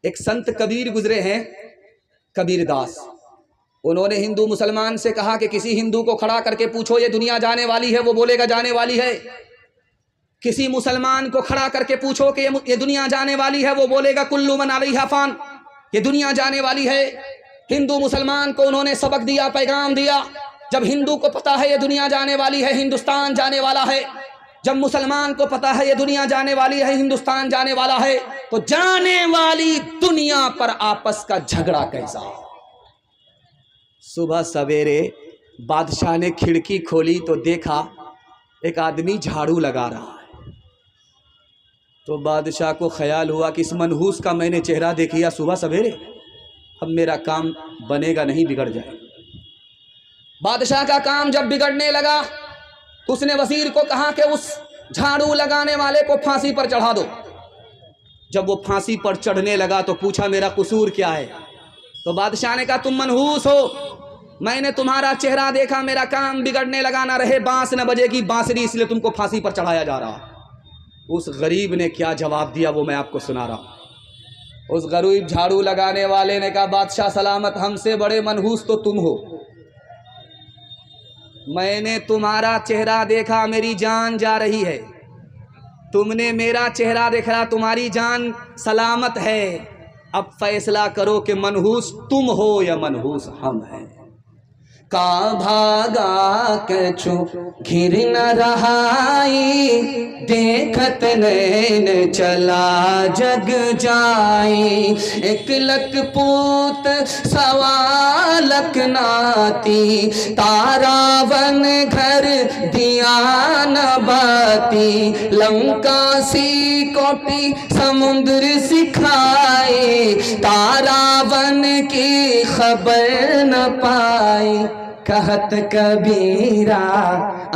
ایک سنت کبیر گزرے ہیں، کبیر داس، انہوں نے ہندو مسلمان سے کہا کہ کسی ہندو کو کھڑا کر کے پوچھو یہ دنیا جانے والی ہے، وہ بولے گا جانے والی ہے۔ کسی مسلمان کو کھڑا کر کے پوچھو کہ یہ دنیا جانے والی ہے، وہ بولے گا کل من علیہا فان، یہ دنیا جانے والی ہے۔ ہندو مسلمان کو انہوں نے سبق دیا، پیغام دیا، جب ہندو کو پتا ہے یہ دنیا جانے والی ہے، ہندوستان جانے والا ہے، جب مسلمان کو پتا ہے یہ دنیا جانے والی ہے، ہندوستان جانے والا ہے، تو جانے والی دنیا پر آپس کا جھگڑا کیسا؟ صبح سویرے بادشاہ نے کھڑکی کھولی تو دیکھا ایک آدمی جھاڑو لگا رہا ہے، تو بادشاہ کو خیال ہوا کہ اس منحوس کا میں نے چہرہ دیکھیا صبح سویرے، اب میرا کام بنے گا نہیں، بگڑ جائے۔ بادشاہ کا کام جب بگڑنے لگا تو اس نے وزیر کو کہا کہ اس جھاڑو لگانے والے کو پھانسی پر چڑھا دو۔ جب وہ پھانسی پر چڑھنے لگا تو پوچھا میرا قصور کیا ہے؟ تو بادشاہ نے کہا تم منحوس ہو، میں نے تمہارا چہرہ دیکھا، میرا کام بگڑنے لگا، نہ رہے بانس نہ بجے گی بانسری، اس لیے تم کو پھانسی پر چڑھایا جا رہا۔ اس غریب نے کیا جواب دیا وہ میں آپ کو سنا رہا ہوں۔ اس غریب جھاڑو لگانے والے نے کہا بادشاہ سلامت، ہم سے بڑے منحوس تو تم ہو، میں نے تمہارا چہرہ دیکھا، میری جان جا رہی ہے، تم نے میرا چہرہ دیکھا، تمہاری جان سلامت ہے، اب فیصلہ کرو کہ منحوس تم ہو یا منحوس ہم ہیں۔ کا بھاگا کچھو گھر نہ رہائی، دیکھت نین چلا جگ جائی، ایک لک پوت سوا لک ناتی، تارا ون گھر دیا نہ باتی، لنکا سی کوٹی سمندر سکھائی، تارا ون کی خبر نہ پائی، کہت کبیرا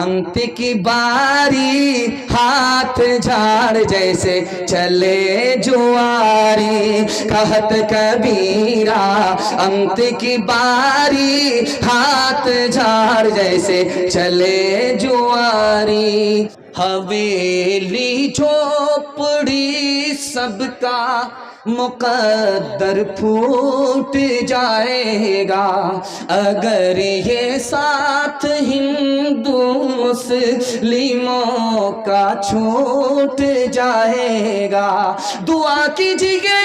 انت کی باری، ہاتھ جھاڑ جیسے چلے جواری، کہت کبیرا انت کی باری، ہاتھ جھاڑ جیسے چلے جواری، حویلی جھوپڑی سب کا مقدر پھوٹ جائے گا، اگر یہ ساتھ ہندو مسلموں کا چھوٹ جائے گا، دعا کیجیے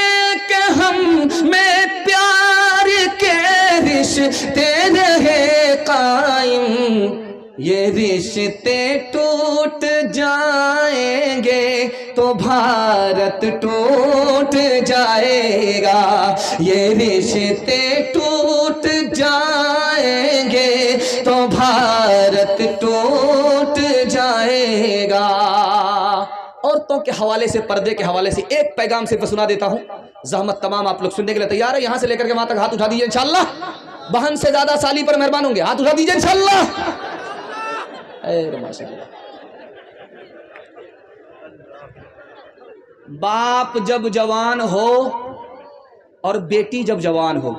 کہ ہم میں پیار کے رشتے رہے قائم، یہ رشتے ٹوٹ جائیں گے تو بھارت ٹوٹ جائے گا، یہ رشتے ٹوٹ جائیں گے تو بھارت ٹوٹ جائے گا۔ عورتوں کے حوالے سے، پردے کے حوالے سے ایک پیغام صرف سنا دیتا ہوں، زحمت تمام آپ لوگ سننے کے لیے تیار ہے؟ یہاں سے لے کر کے وہاں تک ہاتھ اٹھا دیجیے انشاءاللہ، بہن سے زیادہ سالی پر مہربان ہوں گے، ہاتھ اٹھا دیجیے انشاءاللہ۔ باپ جب جوان ہو اور بیٹی جب جوان ہو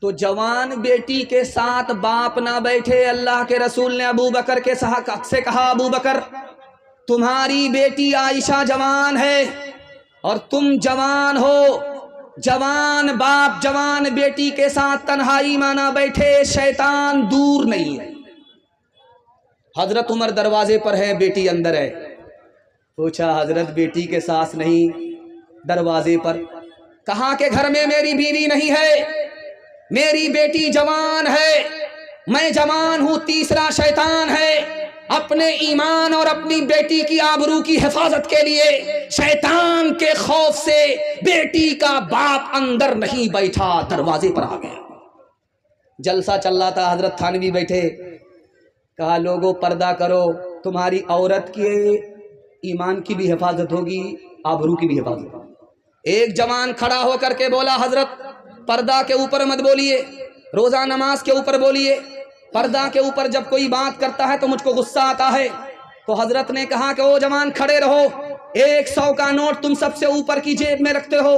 تو جوان بیٹی کے ساتھ باپ نہ بیٹھے۔ اللہ کے رسول نے ابو بکر کے سے کہا ابو بکر تمہاری بیٹی عائشہ جوان ہے اور تم جوان ہو، جوان باپ جوان بیٹی کے ساتھ تنہائی میں نہ بیٹھے، شیطان دور نہیں ہے۔ حضرت عمر دروازے پر ہے، بیٹی اندر ہے، پوچھا حضرت بیٹی کے ساس نہیں دروازے پر؟ کہا کہ گھر میں میری بیوی نہیں ہے، میری بیٹی جوان ہے، میں جوان ہوں، تیسرا شیطان ہے۔ اپنے ایمان اور اپنی بیٹی کی آبرو کی حفاظت کے لیے شیطان کے خوف سے بیٹی کا باپ اندر نہیں بیٹھا، دروازے پر آ گیا۔ جلسہ چل رہا تھا، حضرت تھانوی بیٹھے، کہا لوگوں پردہ کرو، تمہاری عورت کے ایمان کی بھی حفاظت ہوگی، آبرو کی بھی حفاظت ہوگی۔ ایک جوان کھڑا ہو کر کے بولا حضرت پردہ کے اوپر مت بولیے، روزہ نماز کے اوپر بولیے، پردہ کے اوپر جب کوئی بات کرتا ہے تو مجھ کو غصہ آتا ہے۔ تو حضرت نے کہا کہ او جوان کھڑے رہو، 100 کا نوٹ تم سب سے اوپر کی جیب میں رکھتے ہو،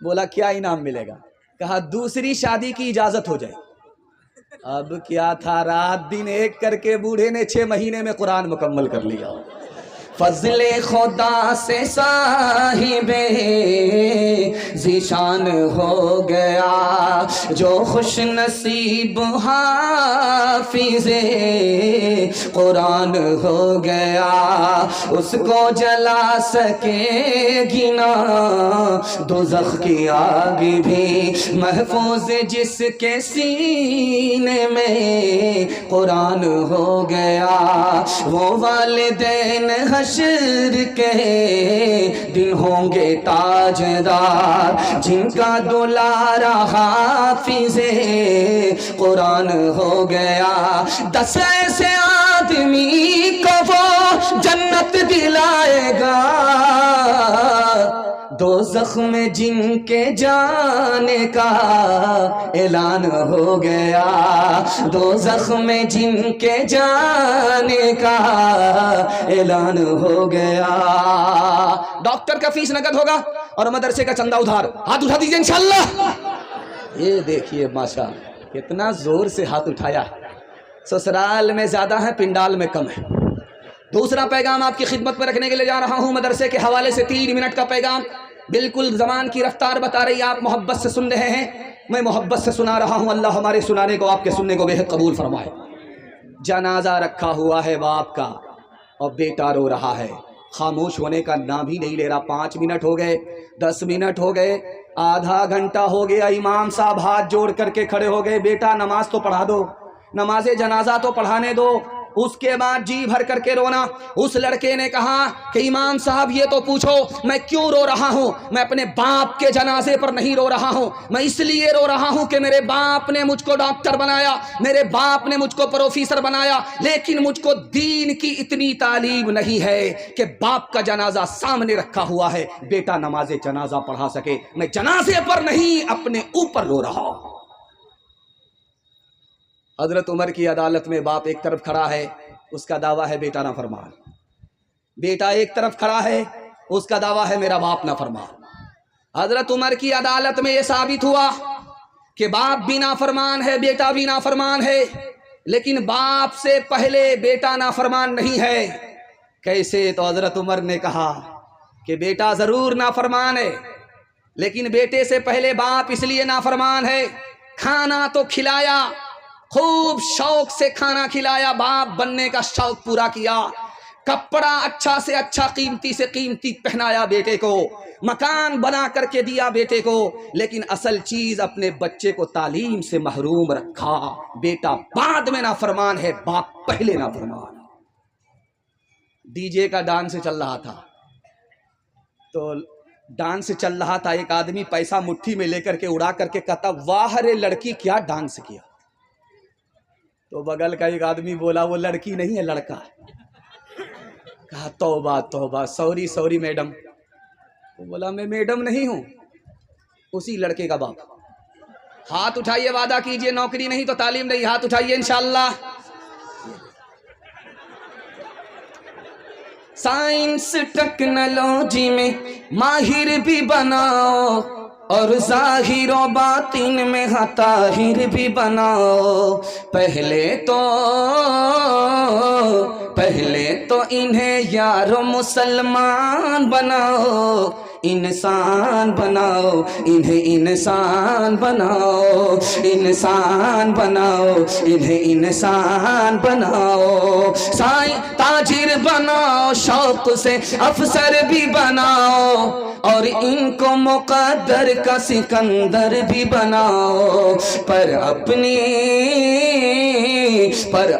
بولا کیا انعام ملے گا؟ کہا دوسری شادی کی اجازت ہو جائے۔ اب کیا تھا، رات دن ایک کر کے بوڑھے نے 6 مہینے میں قرآن مکمل کر لیا۔ فضل خدا سے صاحب ذیشان ہو گیا، جو خوش نصیب حافظ قرآن ہو گیا، اس کو جلا سکے گی نہ دوزخ کی آگ بھی، محفوظ جس کے سینے میں قرآن ہو گیا، وہ والدین حشر کے دن ہوں گے تاجدار، جن کا دلارا حافظ قرآن ہو گیا، 10 ایسے آدمی کو وہ جنت دلائے گا، دوزخ میں جن کے جانے کا اعلان ہو گیا، دوزخ میں جن کے جانے کا اعلان ہو گیا۔ ڈاکٹر کا فیس نقد ہوگا اور مدرسے کا چندہ ادھار، ہاتھ اٹھا دیجئے انشاءاللہ۔ یہ دیکھیے ماشاء کتنا زور سے ہاتھ اٹھایا، سسرال میں زیادہ ہے پنڈال میں کم ہے۔ دوسرا پیغام آپ کی خدمت میں رکھنے کے لیے جا رہا ہوں، مدرسے کے حوالے سے 3 منٹ کا پیغام، بالکل زمان کی رفتار بتا رہی ہے، آپ محبت سے سن رہے ہیں، میں محبت سے سنا رہا ہوں، اللہ ہمارے سنانے کو آپ کے سننے کو بے حد قبول فرمائے۔ جنازہ رکھا ہوا ہے باپ کا اور بیٹا رو رہا ہے، خاموش ہونے کا نام بھی نہیں لے رہا۔ 5 منٹ ہو گئے، 10 منٹ ہو گئے، آدھا گھنٹہ ہو گیا، امام صاحب ہاتھ جوڑ کر کے کھڑے ہو گئے، بیٹا نماز تو پڑھا دو، نماز جنازہ تو پڑھانے دو۔ اس کے بعد جی بھر کر کے رونا۔ اس لڑکے نے کہا کہ امام صاحب یہ تو پوچھو میں کیوں رو رہا ہوں، میں اپنے باپ کے جنازے پر نہیں رو رہا ہوں، میں اس لیے رو رہا ہوں کہ میرے باپ نے مجھ کو ڈاکٹر بنایا، میرے باپ نے مجھ کو پروفیسر بنایا، لیکن مجھ کو دین کی اتنی تعلیم نہیں ہے کہ باپ کا جنازہ سامنے رکھا ہوا ہے بیٹا نماز جنازہ پڑھا سکے، میں جنازے پر نہیں اپنے اوپر رو رہا ہوں۔ حضرت عمر کی عدالت میں باپ ایک طرف کھڑا ہے، اس کا دعویٰ ہے بیٹا نافرمان، بیٹا ایک طرف کھڑا ہے، اس کا دعویٰ ہے میرا باپ نافرمان۔ حضرت عمر کی عدالت میں یہ ثابت ہوا کہ باپ بھی نافرمان ہے، بیٹا بھی نافرمان ہے، لیکن باپ سے پہلے بیٹا نافرمان نہیں ہے۔ کیسے؟ تو حضرت عمر نے کہا کہ بیٹا ضرور نافرمان ہے، لیکن بیٹے سے پہلے باپ اس لیے نافرمان ہے، کھانا تو کھلایا، خوب شوق سے کھانا کھلایا، باپ بننے کا شوق پورا کیا، کپڑا اچھا سے اچھا قیمتی سے قیمتی پہنایا بیٹے کو، مکان بنا کر کے دیا بیٹے کو، لیکن اصل چیز اپنے بچے کو تعلیم سے محروم رکھا۔ بیٹا بعد میں نافرمان ہے، باپ پہلے نافرمان ہے۔ ڈی جے کا ڈانس چل رہا تھا، تو ڈانس چل رہا تھا، ایک آدمی پیسہ مٹھی میں لے کر کے اڑا کر کے کہتا واہ رے لڑکی کیا ڈانس کیا، تو بغل کا ایک آدمی بولا وہ لڑکی نہیں ہے لڑکا ہے۔ کہا توبہ توبہ، سوری سوری میڈم۔ تو بولا میں میڈم نہیں ہوں، اسی لڑکے کا باپ۔ ہاتھ اٹھائیے، وعدہ کیجئے، نوکری نہیں تو تعلیم نہیں، ہاتھ اٹھائیے انشاءاللہ۔ سائنس ٹیکنالوجی میں ماہر بھی بناؤ اور ظاہر و باطن میں طاہر بھی بناؤ، پہلے تو انہیں یارو مسلمان بناؤ، انسان بناؤ، انہیں انسان بناؤ، انسان بناؤ، انہیں انسان بناؤ، تاجر بناؤ، شوق سے افسر بھی بناؤ، اور ان کو مقدر کا سکندر بھی بناؤ، پر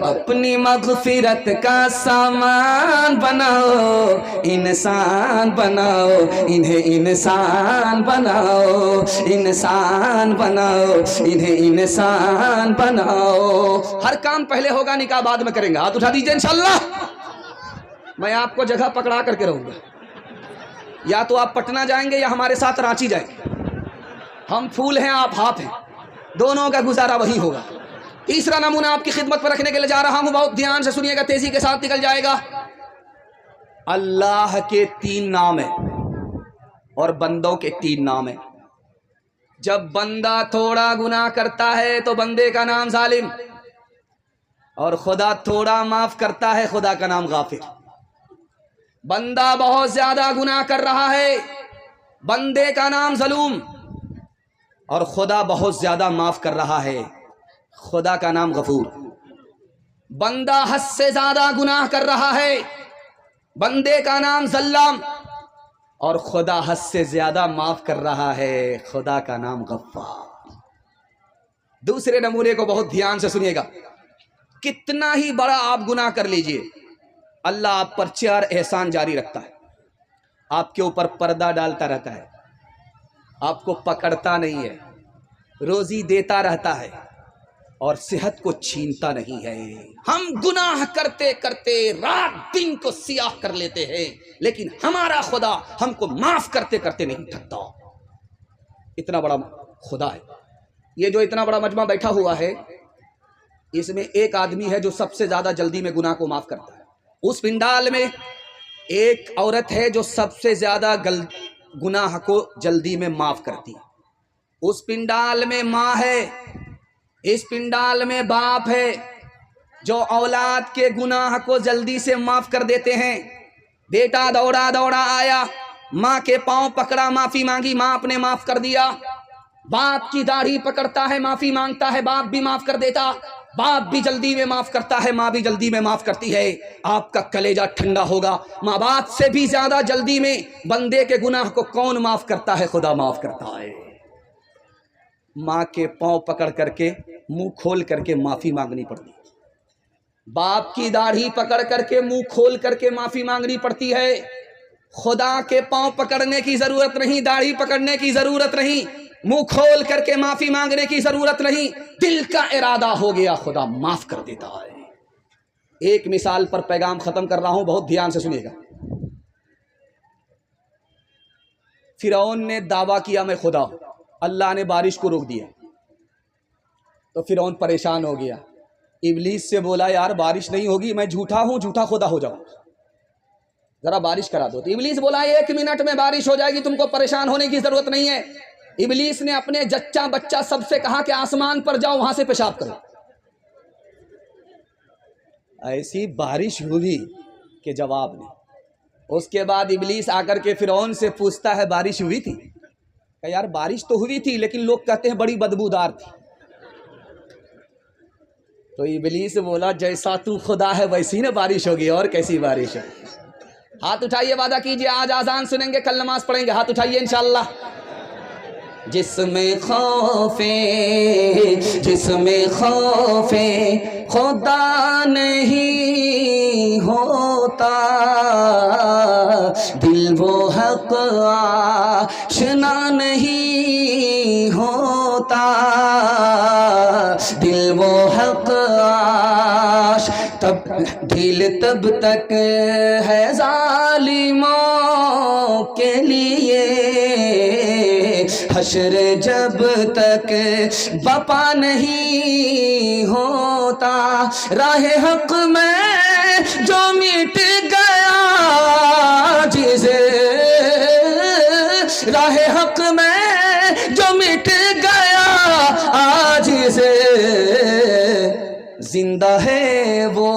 اپنی مغفرت کا سامان بناؤ، انسان بناؤ، انہیں انسان بناؤ، انسان بناؤ، انہیں انسان بناؤ۔ ہر کام پہلے ہوگا، نکاح بعد میں کریں گے، ہاتھ اٹھا دیجئے انشاءاللہ۔ میں آپ کو جگہ پکڑا کر کے رہوں گا، یا تو آپ پٹنہ جائیں گے یا ہمارے ساتھ رانچی جائیں گے، ہم پھول ہیں آپ ہاتھ ہیں، دونوں کا گزارا وہی ہوگا۔ تیسرا نمونہ آپ کی خدمت پر رکھنے کے لیے جا رہا ہوں، بہت دھیان سے سنیے گا، تیزی کے ساتھ نکل جائے گا۔ اللہ کے 3 نام ہیں اور بندوں کے 3 نام ہیں۔ جب بندہ تھوڑا گناہ کرتا ہے تو بندے کا نام ظالم، اور خدا تھوڑا معاف کرتا ہے، خدا کا نام غافر۔ بندہ بہت زیادہ گناہ کر رہا ہے، بندے کا نام ظلوم، اور خدا بہت زیادہ معاف کر رہا ہے، خدا کا نام غفور۔ بندہ حد سے زیادہ گناہ کر رہا ہے، بندے کا نام ظلام، اور خدا حد سے زیادہ معاف کر رہا ہے، خدا کا نام غفار۔ دوسرے نمونے کو بہت دھیان سے سنیے گا، کتنا ہی بڑا آپ گناہ کر لیجئے، اللہ آپ پر 4 احسان جاری رکھتا ہے۔ آپ کے اوپر پردہ ڈالتا رہتا ہے، آپ کو پکڑتا نہیں ہے، روزی دیتا رہتا ہے، اور صحت کو چھینتا نہیں ہے۔ ہم گناہ کرتے کرتے رات دن کو سیاہ کر لیتے ہیں، لیکن ہمارا خدا ہم کو معاف کرتے کرتے نہیں تھکتا۔ اتنا بڑا خدا ہے۔ یہ جو اتنا بڑا مجمع بیٹھا ہوا ہے، اس میں ایک آدمی ہے جو سب سے زیادہ جلدی میں گناہ کو معاف کرتا ہے۔ اس پنڈال میں ایک عورت ہے جو سب سے زیادہ گناہ کو جلدی میں معاف کرتی ہے۔ اس پنڈال میں ماں ہے، اس پنڈال میں باپ ہے جو اولاد کے گناہ کو جلدی سے معاف کر دیتے ہیں۔ بیٹا دوڑا دوڑا آیا، ماں کے پاؤں پکڑا، معافی مانگی، ماں نے معاف کر دیا۔ باپ کی داڑھی پکڑتا ہے، معافی مانگتا ہے، باپ بھی معاف کر دیتا۔ باپ بھی جلدی میں معاف کرتا ہے، ماں بھی جلدی میں معاف کرتی ہے۔ آپ کا کلیجہ ٹھنڈا ہوگا، ماں باپ سے بھی زیادہ جلدی میں بندے کے گناہ کو کون معاف کرتا ہے؟ خدا معاف کرتا ہے۔ ماں کے پاؤں پکڑ کر کے منہ کھول کر کے معافی مانگنی پڑتی ہے، باپ کی داڑھی پکڑ کر کے منہ کھول کر کے معافی مانگنی پڑتی ہے۔ خدا کے پاؤں پکڑنے کی ضرورت نہیں، داڑھی پکڑنے کی ضرورت نہیں، منہ کھول کر کے معافی مانگنے کی ضرورت نہیں، دل کا ارادہ ہو گیا، خدا معاف کر دیتا ہے۔ ایک مثال پر پیغام ختم کر رہا ہوں، بہت دھیان سے سنیے گا۔ فرعون نے دعویٰ کیا میں خدا ہوں، اللہ نے بارش کو روک دیا تو فرعون پریشان ہو گیا، ابلیس سے بولا یار بارش نہیں ہوگی، میں جھوٹا ہوں، جھوٹا خدا ہو جاؤں، ذرا بارش کرا دو۔ تو ابلیس بولا 1 منٹ میں بارش ہو جائے گی، تم کو پریشان ہونے کی ضرورت نہیں ہے۔ ابلیس نے اپنے جچہ بچہ سب سے کہا کہ آسمان پر جاؤ، وہاں سے پیشاب کرو۔ ایسی بارش ہوئی کہ جواب نہیں۔ اس کے بعد ابلیس آ کر کے فرعون سے پوچھتا ہے بارش ہوئی تھی؟ کہ یار بارش تو ہوئی تھی، لیکن لوگ کہتے ہیں بڑی بدبودار تھی۔ تو ابلیس بولا جیسا تو خدا ہے ویسی نا بارش ہوگی، اور کیسی بارش ہوگی؟ ہاتھ اٹھائیے، وعدہ کیجئے آج آذان سنیں گے، کل نماز پڑھیں گے، ہاتھ اٹھائیے انشاءاللہ۔ جس میں خوف خدا نہیں ہوتا، دل وہ حق آشنا نہیں ہوتا، دل وہ حق تب دل تب تک ہے ظالموں کے لیے، حشر جب تک بپا نہیں ہوتا، راہ حق میں جو مٹ گیا جسے، راہ حق میں جو مٹ گیا آج سے، زندہ ہے وہ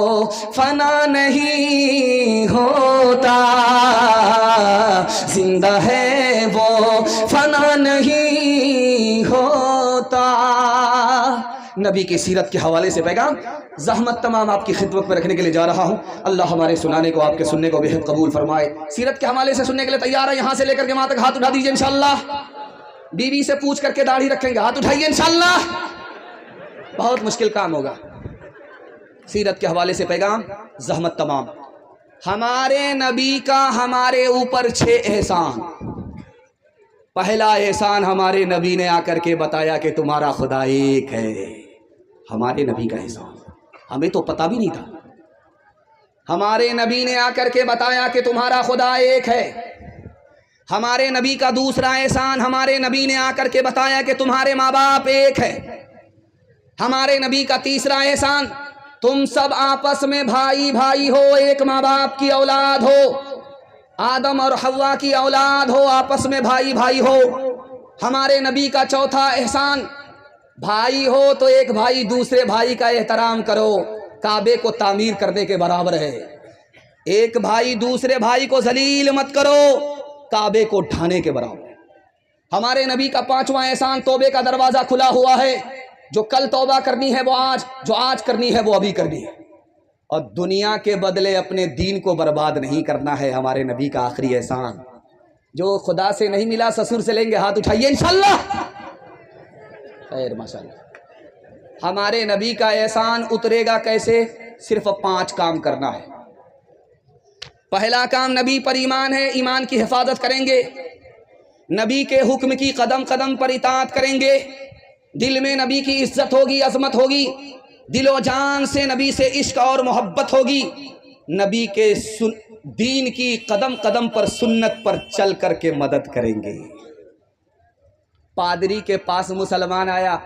فنا نہیں ہوتا، زندہ ہے وہ فنا نہیں ہوتا۔ نبی کی سیرت کے حوالے سے پیغام زحمت تمام آپ کی خدمت میں رکھنے کے لیے جا رہا ہوں۔ اللہ ہمارے سنانے کو، آپ کے سننے کو بہت قبول فرمائے۔ سیرت کے حوالے سے سننے کے لیے تیار ہے؟ یہاں سے لے کر کے وہاں تک ہاتھ اٹھا دیجئے انشاءاللہ۔ بیوی سے پوچھ کر کے داڑھی رکھیں گے، ہاتھ اٹھائیے انشاءاللہ۔ بہت مشکل کام ہوگا۔ سیرت کے حوالے سے پیغام زحمت تمام۔ ہمارے نبی کا ہمارے اوپر 6 احسان۔ پہلا احسان ہمارے نبی نے آ کر کے بتایا کہ تمہارا خدا ایک ہے۔ ہمارے نبی کا احسان ہمیں تو پتہ بھی نہیں تھا۔ ہمارے نبی نے آ کر کے بتایا کہ تمہارا خدا ایک ہے۔ ہمارے نبی کا دوسرا احسان، ہمارے نبی نے آ کر کے بتایا کہ تمہارے ماں باپ ایک ہے۔ ہمارے نبی کا تیسرا احسان، تم سب آپس میں بھائی بھائی ہو، ایک ماں باپ کی اولاد ہو، آدم اور حوا کی اولاد ہو، آپس میں بھائی بھائی ہو۔ ہمارے نبی کا چوتھا احسان، بھائی ہو تو ایک بھائی دوسرے بھائی کا احترام کرو، کعبے کو تعمیر کرنے کے برابر ہے۔ ایک بھائی دوسرے بھائی کو ذلیل مت کرو، کعبے کو ڈھانے کے برابر ہے۔ ہمارے نبی کا پانچواں احسان، توبے کا دروازہ کھلا ہوا ہے، جو کل توبہ کرنی ہے وہ آج، جو آج کرنی ہے وہ ابھی کرنی ہے، اور دنیا کے بدلے اپنے دین کو برباد نہیں کرنا ہے۔ ہمارے نبی کا آخری احسان، جو خدا سے نہیں ملا سسر سے لیں گے، ہاتھ اٹھائیے انشاءاللہ۔ خیر ماشاءاللہ۔ ہمارے نبی کا احسان اترے گا کیسے؟ صرف 5 کام کرنا ہے۔ پہلا کام، نبی پر ایمان ہے، ایمان کی حفاظت کریں گے، نبی کے حکم کی قدم قدم پر اطاعت کریں گے، دل میں نبی کی عزت ہوگی، عظمت ہوگی، دل و جان سے نبی سے عشق اور محبت ہوگی، نبی کے دین کی قدم قدم پر سنت پر چل کر کے مدد کریں گے۔ پادری کے پاس مسلمان آیا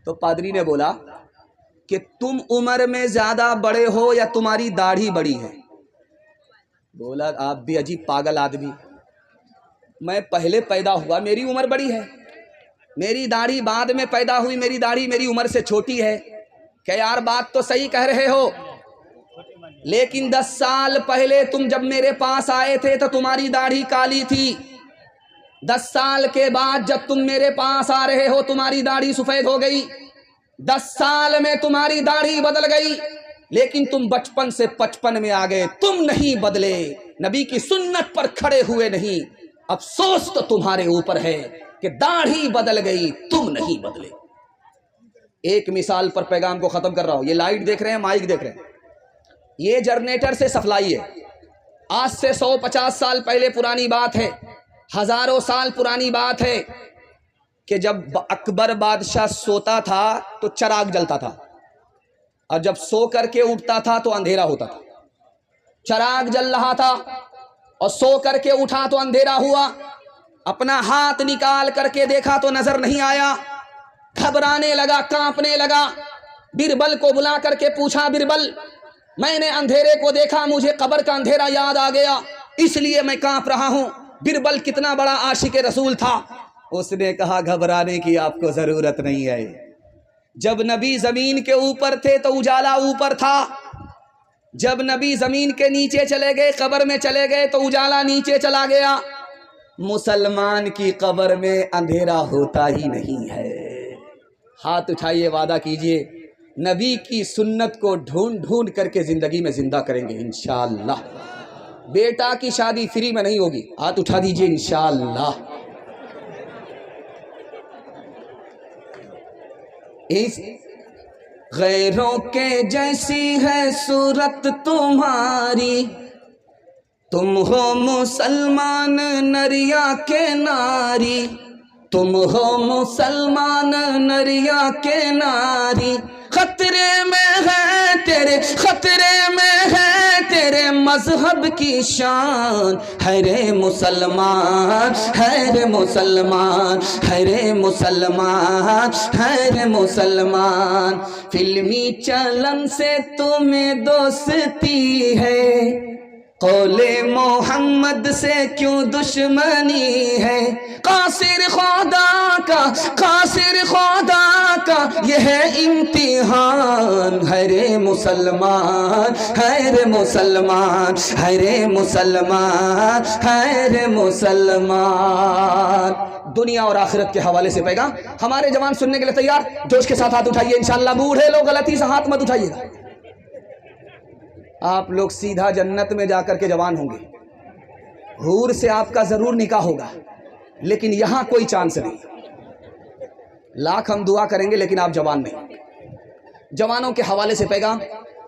تو پادری نے بولا کہ تم عمر میں زیادہ بڑے ہو یا تمہاری داڑھی بڑی ہے؟ بولا آپ بھی عجیب پاگل آدمی، میں پہلے پیدا ہوا میری عمر بڑی ہے، میری داڑھی بعد میں پیدا ہوئی، میری داڑھی میری عمر سے چھوٹی ہے۔ کہ یار بات تو صحیح کہہ رہے ہو، لیکن 10 سال پہلے تم جب میرے پاس آئے تھے تو تمہاری داڑھی کالی تھی، 10 سال کے بعد جب تم میرے پاس آ رہے ہو تمہاری داڑھی سفید ہو گئی، 10 سال میں تمہاری داڑھی بدل گئی، لیکن تم بچپن سے 55 میں آ گئے، تم نہیں بدلے، نبی کی سنت پر کھڑے ہوئے نہیں۔ افسوس تو تمہارے اوپر ہے کہ داڑھی بدل گئی، تم نہیں بدلے۔ ایک مثال پر پیغام کو ختم کر رہا ہوں۔ یہ لائٹ دیکھ رہے ہیں، مائک دیکھ رہے ہیں، یہ جنریٹر سے سپلائی ہے۔ آج سے 150 سال پہلے پرانی بات ہے، ہزاروں سال پرانی بات ہے کہ جب اکبر بادشاہ سوتا تھا تو چراغ جلتا تھا، اور جب سو کر کے اٹھتا تھا تو اندھیرا ہوتا تھا۔ چراغ جل رہا تھا اور سو کر کے اٹھا تو اندھیرا ہوا، اپنا ہاتھ نکال کر کے دیکھا تو نظر نہیں آیا، گھبرانے لگا، کانپنے لگا، بربل کو بلا کر کے پوچھا، بربل میں نے اندھیرے کو دیکھا، مجھے قبر کا اندھیرا یاد آ گیا، اس لیے میں کانپ رہا ہوں۔ بربل کتنا بڑا عاشق رسول تھا، اس نے کہا گھبرانے کی آپ کو ضرورت نہیں ہے، جب نبی زمین کے اوپر تھے تو اجالا اوپر تھا، جب نبی زمین کے نیچے چلے گئے، قبر میں چلے گئے تو اجالا نیچے چلا گیا۔ مسلمان کی قبر میں اندھیرا ہوتا ہی نہیں ہے۔ ہاتھ اٹھائیے، وعدہ کیجئے نبی کی سنت کو ڈھونڈ ڈھونڈ کر کے زندگی میں زندہ کریں گے انشاءاللہ۔ بیٹا کی شادی فری میں نہیں ہوگی، ہاتھ اٹھا دیجئے انشاءاللہ۔ اس غیروں کے جیسی ہے صورت تمہاری، تم ہو مسلمان نریا کے ناری، تم ہو مسلمان نریا کے ناری، خطرے میں ہے تیرے، خطرے میں ہے تیرے مذہب کی شان، ہے رے مسلمان، ہے رے مسلمان، ہے رے مسلمان، ہے رے مسلمان، فلمی چلن سے تمہیں دوستی ہے، قول محمد سے کیوں دشمنی ہے، قاصر خدا کا، قاصر خدا کا یہ ہے امتحان، ہے رے مسلمان، ہے رے مسلمان، ہے رے مسلمان، ہے رے مسلمان۔ دنیا اور آخرت کے حوالے سے پیغام ہمارے جوان سننے کے لیے تیار؟ جوش کے ساتھ ہاتھ اٹھائیے انشاءاللہ۔ بوڑھے لوگ غلطی سے ہاتھ مت اٹھائیے گا، آپ لوگ سیدھا جنت میں جا کر کے جوان ہوں گے، حور سے آپ کا ضرور نکاح ہوگا، لیکن یہاں کوئی چانس نہیں۔ لاکھ ہم دعا کریں گے لیکن آپ جوان نہیں۔ جوانوں کے حوالے سے پیغام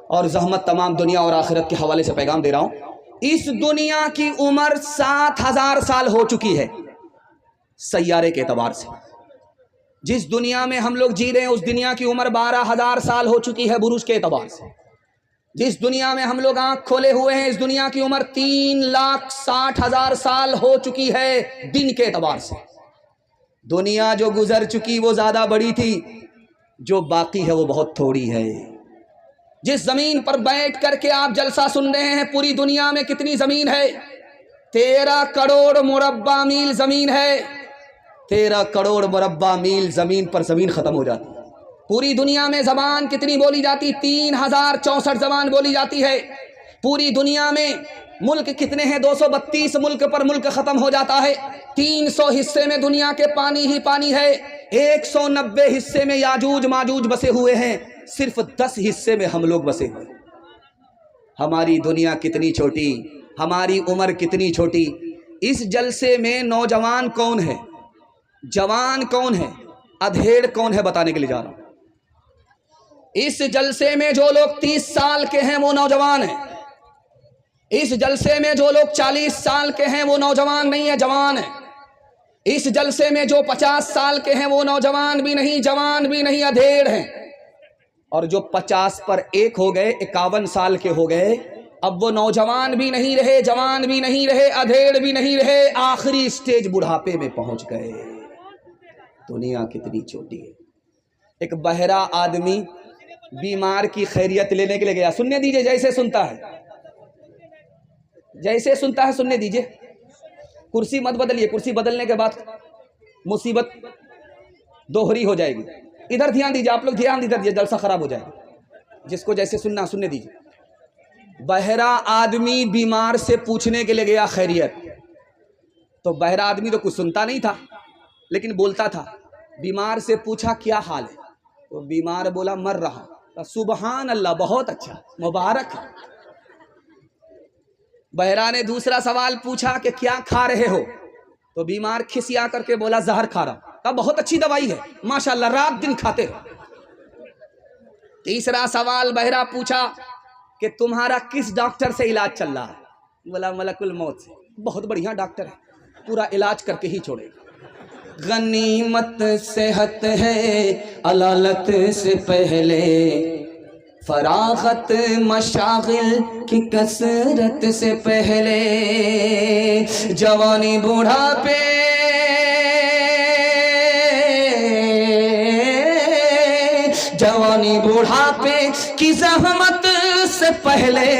اور زحمت تمام دنیا اور آخرت کے حوالے سے پیغام دے رہا ہوں۔ اس دنیا کی عمر 7000 سال ہو چکی ہے سیارے کے اعتبار سے۔ جس دنیا میں ہم لوگ جی رہے ہیں اس دنیا کی عمر 12000 سال ہو چکی ہے برج کے اعتبار سے۔ جس دنیا میں ہم لوگ آنکھ کھولے ہوئے ہیں اس دنیا کی عمر 3,60,000 سال ہو چکی ہے دن کے اعتبار سے۔ دنیا جو گزر چکی وہ زیادہ بڑی تھی، جو باقی ہے وہ بہت تھوڑی ہے۔ جس زمین پر بیٹھ کر کے آپ جلسہ سن رہے ہیں پوری دنیا میں کتنی زمین ہے؟ 13 کروڑ مربع میل زمین ہے، 13 کروڑ مربع میل زمین پر زمین ختم ہو جاتی ہے۔ پوری دنیا میں زبان کتنی بولی جاتی؟ 3064 زبان بولی جاتی ہے پوری دنیا میں۔ ملک کتنے ہیں؟ 232 ملک پر ملک ختم ہو جاتا ہے۔ 300 حصے میں دنیا کے پانی ہی پانی ہے، 190 حصے میں یاجوج ماجوج بسے ہوئے ہیں، صرف 10 حصے میں ہم لوگ بسے ہوئے ہیں۔ ہماری دنیا کتنی چھوٹی، ہماری عمر کتنی چھوٹی۔ اس جلسے میں نوجوان کون ہے، جوان کون ہے، ادھیڑ کون ہے، بتانے کے لیے جا رہا ہوں۔ اس جلسے میں جو لوگ 30 سال کے ہیں وہ نوجوان ہیں، اس جلسے میں جو لوگ 40 سال کے ہیں وہ نوجوان نہیں ہے، جوان ہیں۔ اس جلسے میں جو 50 سال کے ہیں وہ نوجوان بھی نہیں، جوان بھی نہیں، ادھیڑ ہیں۔ اور جو 50 پر 1 ہو گئے، 51 سال کے ہو گئے، اب وہ نوجوان بھی نہیں رہے، جوان بھی نہیں رہے، ادھیڑ بھی نہیں رہے، آخری سٹیج بڑھاپے میں پہنچ گئے۔ دنیا کتنی چھوٹی ہے۔ ایک بہرا آدمی بیمار کی خیریت لینے کے لیے گیا، سننے دیجئے جیسے سنتا ہے، جیسے سنتا ہے سننے دیجئے، کرسی مت بدلیے، کرسی بدلنے کے بعد مصیبت دوہری ہو جائے گی۔ ادھر دھیان دیجئے، آپ لوگ دھیان ادھر دیجئے، جلسہ خراب ہو جائے گا۔ جس کو جیسے سننا سننے دیجئے۔ بہرا آدمی بیمار سے پوچھنے کے لیے گیا خیریت، تو بہرا آدمی تو کچھ سنتا نہیں تھا لیکن بولتا تھا۔ بیمار سے پوچھا کیا حال ہے، تو بیمار بولا مر رہا۔ سبحان اللہ، بہت اچھا، مبارک۔ بہرا نے دوسرا سوال پوچھا کہ کیا کھا رہے ہو، تو بیمار کھسیا کر کے بولا زہر کھا رہا۔ بہت اچھی دوائی ہے، ماشاءاللہ، رات دن کھاتے رہو۔ تیسرا سوال بہرا پوچھا کہ تمہارا کس ڈاکٹر سے علاج چل رہا ہے، بولا ملک الموت سے۔ بہت بڑھیا ڈاکٹر ہے، پورا علاج کر کے ہی چھوڑے گا۔ غنیمت صحت ہے علالت سے پہلے، فراغت مشاغل کی کثرت سے پہلے، جوانی بوڑھاپے جوانی بوڑھاپے کی زحمت سے پہلے،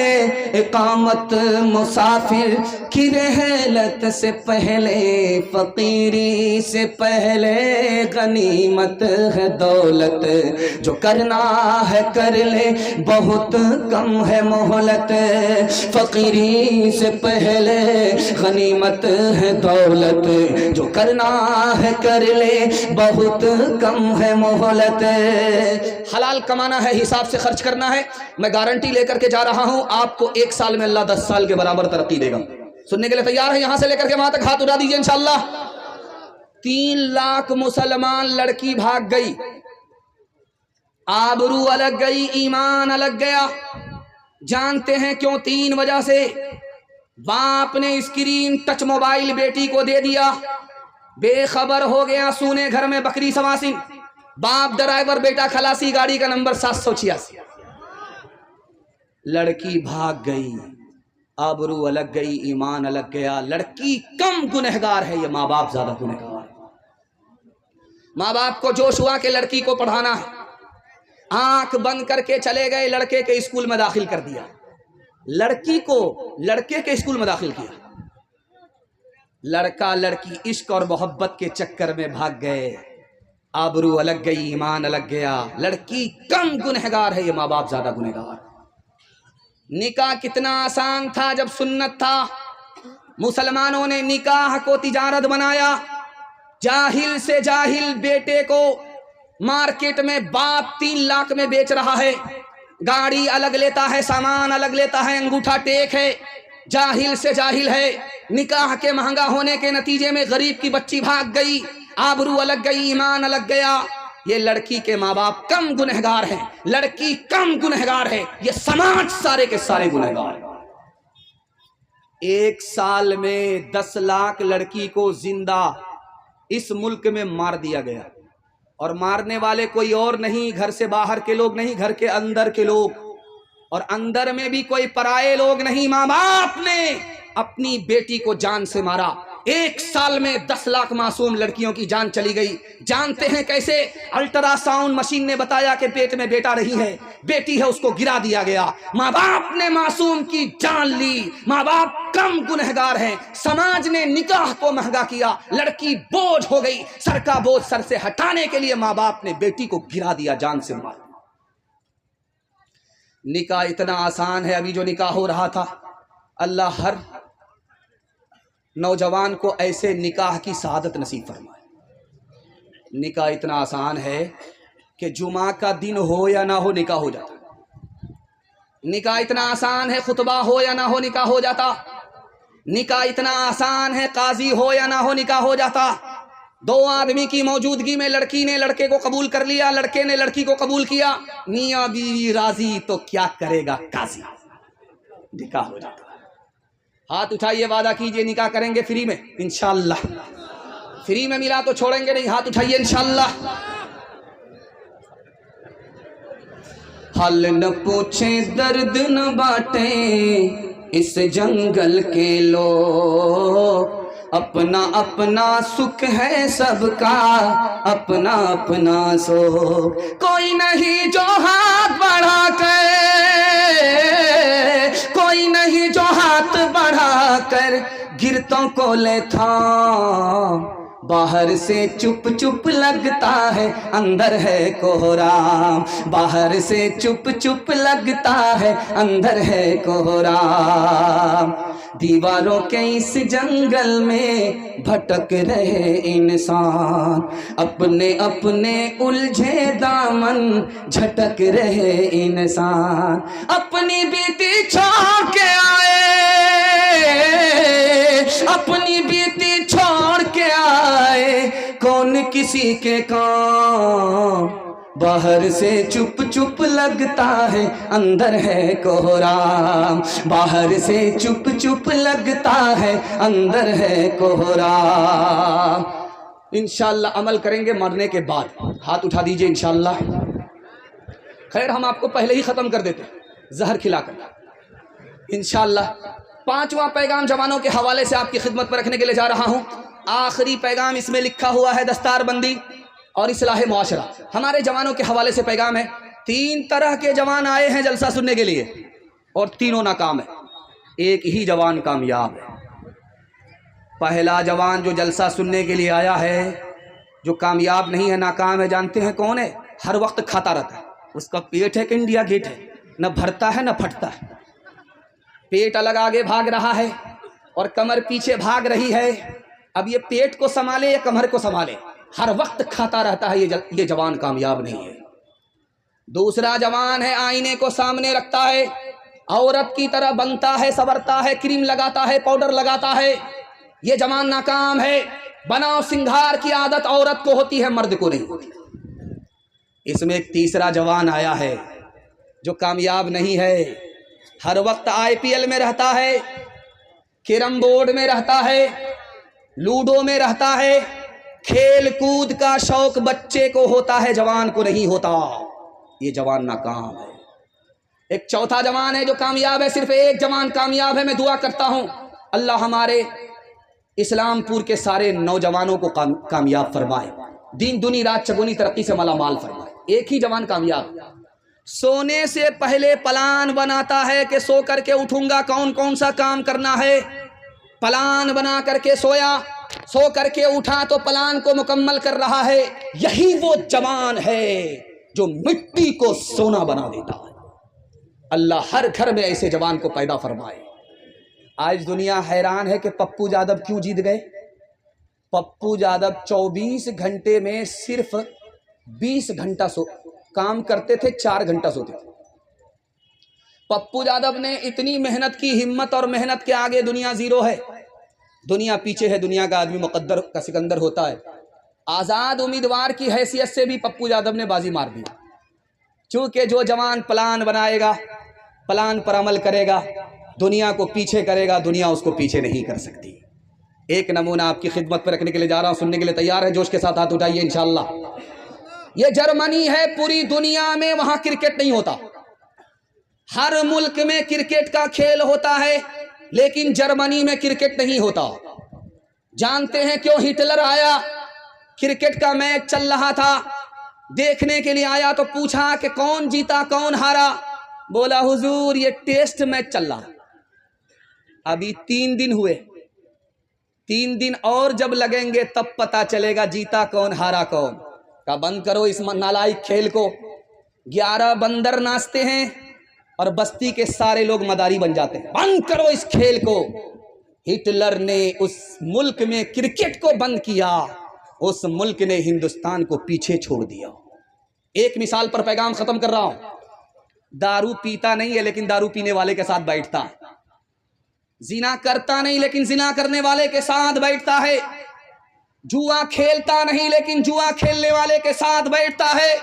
اقامت مسافر کی رحلت سے پہلے، فقیری سے پہلے غنیمت ہے دولت، جو کرنا ہے کر لے بہت کم ہے مہلت، فقیری سے پہلے غنیمت ہے دولت، جو کرنا ہے کر لے بہت کم ہے مہلت۔ حلال کمانا ہے، حساب سے خرچ کرنا ہے۔ میں گارنٹی لے کر کے جا رہا ہوں، آپ کو 1 سال میں اللہ 10 سال کے برابر ترقی دے گا۔ سننے کے لیے تیار ہے؟ یہاں سے لے کر کے وہاں تک ہاتھ اٹھا دیجئے انشاءاللہ۔ 3 لاکھ مسلمان لڑکی بھاگ گئی، آبرو الگ گئی، ایمان الگ گیا۔ جانتے ہیں کیوں؟ 3 وجہ سے۔ باپ نے اسکرین ٹچ موبائل بیٹی کو دے دیا، بے خبر ہو گیا، سونے گھر میں بکری سواسن۔ باپ ڈرائیور، بیٹا خلاصی، گاڑی کا نمبر 786۔ لڑکی بھاگ گئی، آبرو الگ گئی، ایمان الگ گیا۔ لڑکی کم گنہگار ہے، یہ ماں باپ زیادہ گنہگار ہے۔ ماں باپ کو جوش ہوا کہ لڑکی کو پڑھانا ہے، آنکھ بند کر کے چلے گئے، لڑکے کے اسکول میں داخل کر دیا، لڑکی کو لڑکے کے اسکول میں داخل کیا۔ لڑکا لڑکی عشق اور محبت کے چکر میں بھاگ گئے، آبرو الگ گئی، ایمان الگ گیا۔ لڑکی کم گنہگار ہے، یہ ماں باپ زیادہ گنہگار۔ نکاح کتنا آسان تھا جب سنت تھا۔ مسلمانوں نے نکاح کو تجارت بنایا۔ جاہل سے جاہل بیٹے کو مارکیٹ میں باپ 3 لاکھ میں بیچ رہا ہے، گاڑی الگ لیتا ہے، سامان الگ لیتا ہے، انگوٹھا ٹیک ہے، جاہل سے جاہل ہے۔ نکاح کے مہنگا ہونے کے نتیجے میں غریب کی بچی بھاگ گئی، آبرو الگ گئی، ایمان الگ گیا۔ یہ لڑکی کے ماں باپ کم گنہگار ہیں، لڑکی کم گنہگار ہے، یہ سماج سارے کے سارے گنہگار ہیں۔ 1 سال میں 10 لاکھ لڑکی کو زندہ اس ملک میں مار دیا گیا، اور مارنے والے کوئی اور نہیں، گھر سے باہر کے لوگ نہیں، گھر کے اندر کے لوگ، اور اندر میں بھی کوئی پرائے لوگ نہیں۔ ماں باپ نے اپنی بیٹی کو جان سے مارا۔ 1 سال میں 10 لاکھ معصوم لڑکیوں کی جان چلی گئی. جانتے ہیں کیسے؟ الٹرا ساؤنڈ مشین نے بتایا کہ پیٹ میں بیٹا نہیں ہے، بیٹی ہے، اس کو گرا دیا گیا. ماں باپ نے معصوم کی جان لی. ماں باپ کم گنہگار ہیں. سماج نے نکاح کو مہنگا کیا، لڑکی بوجھ ہو گئی. سر کا بوجھ سر سے ہٹانے کے لیے ماں باپ نے بیٹی کو گرا دیا، جان سے مار. نکاح اتنا آسان ہے. ابھی جو نکاح ہو رہا تھا، اللہ ہر نوجوان کو ایسے نکاح کی سعادت نصیب فرمائے. نکاح اتنا آسان ہے کہ جمعہ کا دن ہو یا نہ ہو نکاح ہو جاتا. نکاح اتنا آسان ہے، خطبہ ہو یا نہ ہو نکاح ہو جاتا. نکاح اتنا آسان ہے، قاضی ہو یا نہ ہو نکاح ہو جاتا. 2 آدمی کی موجودگی میں لڑکی نے لڑکے کو قبول کر لیا، لڑکے نے لڑکی کو قبول کیا، میاں بیوی راضی تو کیا کرے گا قاضی، نکاح ہو جاتا. ہاتھ اٹھائیے، وعدہ کیجئے نکاح کریں گے فری میں انشاءاللہ. فری میں ملا تو چھوڑیں گے نہیں. ہاتھ اٹھائیے انشاءاللہ. حل نہ پوچھیں درد نہ بانٹیں اس جنگل کے لوگ، اپنا اپنا سکھ ہے سب کا، اپنا اپنا سوگ. کوئی نہیں جو ہاتھ بڑھا کر، کوئی نہیں جو ہاتھ بڑھا کر گرتوں کو لے تھام. باہر سے چپ چپ لگتا ہے اندر ہے کوہرام، باہر سے چپ چپ لگتا ہے اندر ہے کوہرام. دیواروں کے اس جنگل میں بھٹک رہے انسان، اپنے اپنے الجھے دامن جھٹک رہے انسان. اپنی بیٹی چھوڑ کے آئے، اپنی بیٹی چھوڑ کے آئے، کون کسی کے کام. باہر سے چپ چپ لگتا ہے اندر ہے کوہرام، باہر سے چپ چپ لگتا ہے اندر ہے کوہرام. انشاءاللہ عمل کریں گے مرنے کے بعد. ہاتھ اٹھا دیجئے انشاءاللہ. خیر ہم آپ کو پہلے ہی ختم کر دیتے زہر کھلا کر. انشاءاللہ 5واں پیغام جوانوں کے حوالے سے آپ کی خدمت پر رکھنے کے لیے جا رہا ہوں. آخری پیغام اس میں لکھا ہوا ہے دستار بندی اور اصلاح معاشرہ. ہمارے جوانوں کے حوالے سے پیغام ہے. 3 طرح کے جوان آئے ہیں جلسہ سننے کے لیے اور تینوں ناکام ہے. ایک ہی جوان کامیاب ہے. پہلا جوان جو جلسہ سننے کے لیے آیا ہے، جو کامیاب نہیں ہے، ناکام ہے، جانتے ہیں کون ہے؟ ہر وقت کھاتا رہتا ہے. اس کا پیٹ ہے کہ انڈیا گیٹ ہے، نہ بھرتا ہے نہ پھٹتا ہے. پیٹ الگ آگے بھاگ رہا ہے اور کمر پیچھے بھاگ رہی ہے. اب یہ پیٹ کو سنبھالے یا کمر کو سنبھالے؟ ہر وقت کھاتا رہتا ہے. یہ جوان کامیاب نہیں ہے. دوسرا جوان ہے آئینے کو سامنے رکھتا ہے، عورت کی طرح بنتا ہے، سنورتا ہے، کریم لگاتا ہے، پاؤڈر لگاتا ہے. یہ جوان ناکام ہے. بناؤ سنگھار کی عادت عورت کو ہوتی ہے، مرد کو نہیں ہوتی. اس میں ایک تیسرا جوان آیا ہے جو کامیاب نہیں ہے. ہر وقت IPL میں رہتا ہے، کیرم بورڈ میں رہتا ہے، لوڈو میں رہتا ہے. کھیل کود کا شوق بچے کو ہوتا ہے، جوان کو نہیں ہوتا. یہ جوان ناکام ہے. ایک چوتھا جوان ہے جو کامیاب ہے. صرف ایک جوان کامیاب ہے. میں دعا کرتا ہوں اللہ ہمارے اسلام پور کے سارے نوجوانوں کو کامیاب فرمائے، دین دنی رات چگونی ترقی سے مالا مال فرمائے. ایک ہی جوان کامیاب. سونے سے پہلے پلان بناتا ہے کہ سو کر کے اٹھوں گا، کون کون سا کام کرنا ہے. پلان بنا کر کے سویا، سو کر کے اٹھا تو پلان کو مکمل کر رہا ہے. یہی وہ جوان ہے جو مٹی کو سونا بنا دیتا ہے. اللہ ہر گھر میں ایسے جوان کو پیدا فرمائے. آج دنیا حیران ہے کہ پپو یادو کیوں جیت گئے. پپو یادو 24 گھنٹے میں صرف 20 گھنٹہ کام کرتے تھے، 4 گھنٹہ سوتے تھے. پپو یادو نے اتنی محنت کی، ہمت اور محنت کے آگے دنیا زیرو ہے. دنیا پیچھے ہے. دنیا کا آدمی مقدر کا سکندر ہوتا ہے. آزاد امیدوار کی حیثیت سے بھی پپو یادو نے بازی مار دی. چونکہ جو جوان پلان بنائے گا، پلان پر عمل کرے گا، دنیا کو پیچھے کرے گا، دنیا اس کو پیچھے نہیں کر سکتی. ایک نمونہ آپ کی خدمت پر رکھنے کے لیے جا رہا ہوں. سننے کے لیے تیار ہے؟ جوش کے ساتھ ہاتھ اٹھائیے انشاءاللہ. یہ جرمنی ہے. پوری دنیا میں وہاں کرکٹ نہیں ہوتا. ہر ملک میں کرکٹ کا کھیل ہوتا ہے لیکن جرمنی میں کرکٹ نہیں ہوتا. جانتے ہیں کیوں ہٹلر آیا؟ کرکٹ کا میچ چل رہا تھا، دیکھنے کے لیے آیا تو پوچھا کہ کون جیتا کون ہارا؟ بولا حضور یہ ٹیسٹ میچ چل رہا، ابھی 3 دن ہوئے، 3 دن اور جب لگیں گے تب پتا چلے گا جیتا کون ہارا کون۔ کہا بند کرو اس نالائق کھیل کو۔ 11 بندر ناچتے ہیں اور بستی کے سارے لوگ مداری بن جاتے ہیں، بند کرو اس کھیل کو۔ ہٹلر نے اس ملک میں کرکٹ کو بند کیا، اس ملک نے ہندوستان کو پیچھے چھوڑ دیا۔ ایک مثال پر پیغام ختم کر رہا ہوں، دارو پیتا نہیں ہے لیکن دارو پینے والے کے ساتھ بیٹھتا ہے، زنا کرتا نہیں لیکن زنا کرنے والے کے ساتھ بیٹھتا ہے، جوا کھیلتا نہیں لیکن جوا کھیلنے والے کے ساتھ بیٹھتا ہے۔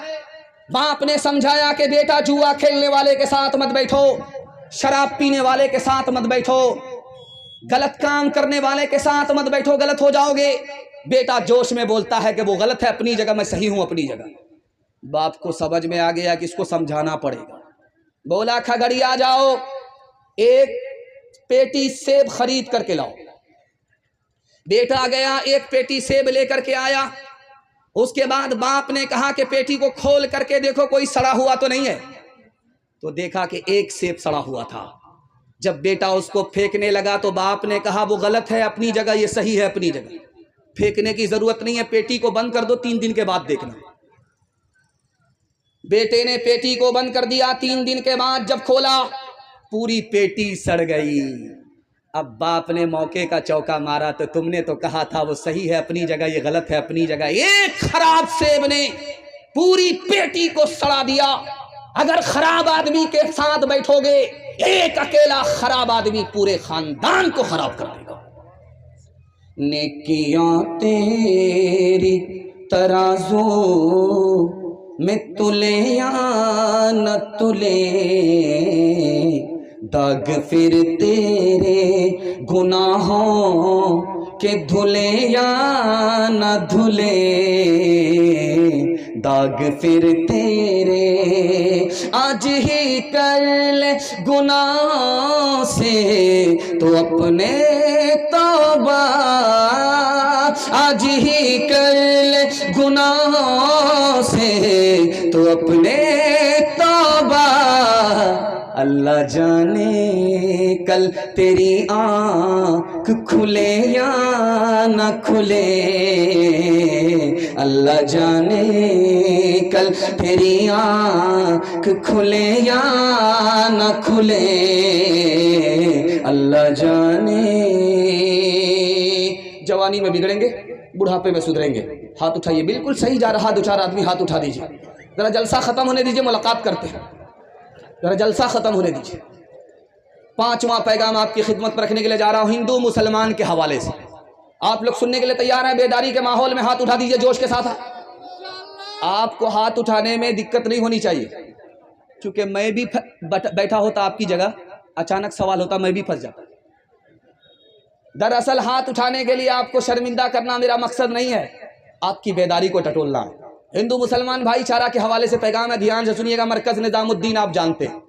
باپ نے سمجھایا کہ بیٹا جوا کھیلنے والے کے ساتھ مت بیٹھو، شراب پینے والے کے ساتھ مت بیٹھو، غلط کام کرنے والے کے ساتھ مت بیٹھو، غلط ہو جاؤ گے۔ بیٹا جوش میں بولتا ہے کہ وہ غلط ہے اپنی جگہ، میں صحیح ہوں اپنی جگہ۔ باپ کو سمجھ میں آ گیا کہ اس کو سمجھانا پڑے گا، بولا کھگڑی آ جاؤ، ایک پیٹی سیب خرید کر کے لاؤ۔ بیٹا گیا، ایک پیٹی سیب لے کر کے آیا۔ اس کے بعد باپ نے کہا کہ پیٹی کو کھول کر کے دیکھو کوئی سڑا ہوا تو نہیں ہے، تو دیکھا کہ ایک سیب سڑا ہوا تھا۔ جب بیٹا اس کو پھینکنے لگا تو باپ نے کہا وہ غلط ہے اپنی جگہ، یہ صحیح ہے اپنی جگہ، پھینکنے کی ضرورت نہیں ہے، پیٹی کو بند کر دو، 3 دن کے بعد دیکھنا۔ بیٹے نے پیٹی کو بند کر دیا، 3 دن کے بعد جب کھولا پوری پیٹی سڑ گئی۔ اب باپ نے موقع کا چوکا مارا، تو تم نے تو کہا تھا وہ صحیح ہے اپنی جگہ، یہ غلط ہے اپنی جگہ۔ ایک خراب سیب نے پوری پیٹی کو سڑا دیا۔ اگر خراب آدمی کے ساتھ بیٹھو گے، ایک اکیلا خراب آدمی پورے خاندان کو خراب کر دے گا۔ نیکیاں تیری ترازو میں تلے یا نہ تلے، داغ پھر تیرے گناہوں کے دھلے یا نہ دھلے، داغ پھر تیرے آج ہی کر لے گناہ سے تو اپنے توبہ، آج ہی کر لے گناہ سے تو اپنے توبہ۔ اللہ جانے کل تیری آنکھ کھلے یا نہ کھلے، اللہ جانے کل تیری آنکھ کھلے یا نہ کھلے، اللہ جانے۔ جوانی میں بگڑیں گے، بڑھاپے میں سدھریں گے۔ ہاتھ اٹھائیے، بالکل صحیح جا رہا 2-4 آدمی ہاتھ اٹھا دیجیے، ذرا جلسہ ختم ہونے دیجیے، ملاقات کرتے ہیں، ذرا جلسہ ختم ہونے دیجیے۔ 5واں پیغام آپ کی خدمت پر رکھنے کے لیے جا رہا ہوں، ہندو مسلمان کے حوالے سے۔ آپ لوگ سننے کے لیے تیار ہیں؟ بیداری کے ماحول میں ہاتھ اٹھا دیجیے جوش کے ساتھ۔ آپ کو ہاتھ اٹھانے میں دقت نہیں ہونی چاہیے، کیونکہ میں بھی بیٹھا ہوتا آپ کی جگہ، اچانک سوال ہوتا میں بھی پھنس جاتا۔ دراصل ہاتھ اٹھانے کے لیے آپ کو شرمندہ کرنا میرا مقصد نہیں ہے، آپ کی بیداری کو ٹٹولنا ہے۔ ہندو مسلمان بھائی چارہ کے حوالے سے پیغام ہے، دھیان سے سنیے گا۔ مرکز نظام الدین آپ جانتے ہیں،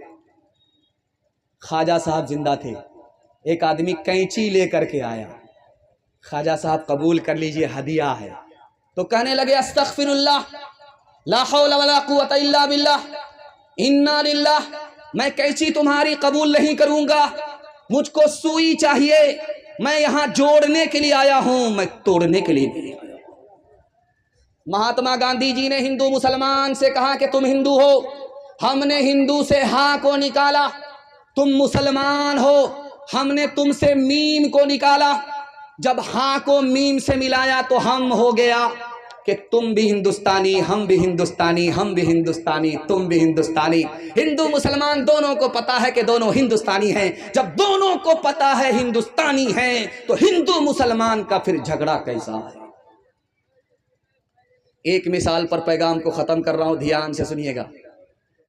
خواجہ صاحب زندہ تھے، ایک آدمی کینچی لے کر کے آیا، خواجہ صاحب قبول کر لیجئے ہدیہ ہے، تو کہنے لگے استغفر اللہ، لا حول ولا قوت الا باللہ، انا للہ، میں کینچی تمہاری قبول نہیں کروں گا، مجھ کو سوئی چاہیے، میں یہاں جوڑنے کے لیے آیا ہوں، میں توڑنے کے لیے نہیں آیا۔ مہاتما گاندھی جی نے ہندو مسلمان سے کہا کہ تم ہندو ہو، ہم نے ہندو سے ہاں کو نکالا، تم مسلمان ہو، ہم نے تم سے میم کو نکالا، جب ہاں کو میم سے ملایا تو ہم ہو گیا کہ تم بھی ہندوستانی، ہم بھی ہندوستانی، ہم بھی ہندوستانی، تم بھی ہندوستانی۔ ہندو مسلمان دونوں کو پتا ہے کہ دونوں ہندوستانی ہیں، جب دونوں کو پتا ہے ہندوستانی ہیں تو ہندو مسلمان کا پھر جھگڑا کیسا ہے؟ ایک مثال پر پیغام کو ختم کر رہا ہوں، دھیان سے سنیے گا۔